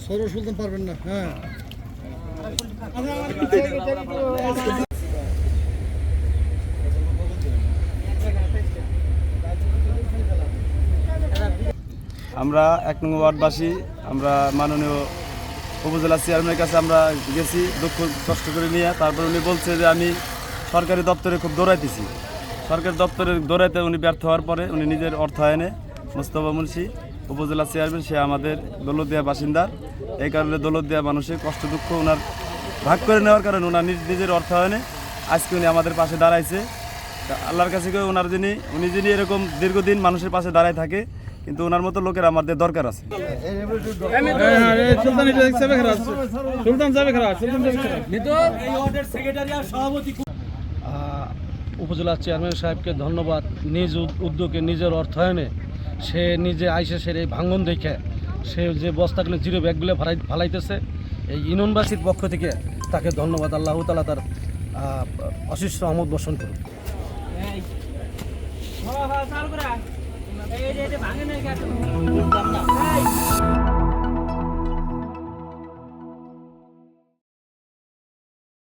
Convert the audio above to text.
সৌর সুলতান পারবেন না। হ্যাঁ আমরা ১ নং ওয়ার্ডবাসী আমরা মাননীয় উপজেলা চেয়ারম্যানের কাছে আমরা গেছি দুঃখ কষ্ট করে নিয়ে। তারপর উনি বলছে যে আমি সরকারি দপ্তরে খুব দৌড়াইতেছি। সরকারি দপ্তরে দৌড়াইতে উনি ব্যর্থ হওয়ার পরে উনি নিজের অর্থায়নে মোস্তফা মুন্সি উপজেলা চেয়ারম্যান, সে আমাদের দৌলতদিয়া বাসিন্দা। এই কারণে দৌলতদিয়া মানুষের কষ্ট দুঃখ ওনার ভাগ করে নেওয়ার কারণে ওনার নিজের অর্থায়নে আজকে উনি আমাদের পাশে দাঁড়াইছে। আল্লাহর কাছে উনি যিনি এরকম দীর্ঘদিন মানুষের পাশে দাঁড়ায় থাকে, কিন্তু ওনার মতো লোকের আমাদের দরকার আছে। উপজেলা চেয়ারম্যান সাহেবকে ধন্যবাদ। নিজ উদ্যোগে নিজের অর্থায়নে সে নিজে আইসে সে এই ভাঙন দেখে সে যে বস্তাগুলো জিরো ব্যাগগুলো ফালাইতেছে, এই ইউনিয়নবাসীর পক্ষ থেকে তাকে ধন্যবাদ। আল্লাহ তাআলা তার অশিষ্ট রহমত বর্ষণ করুন। ভাঙে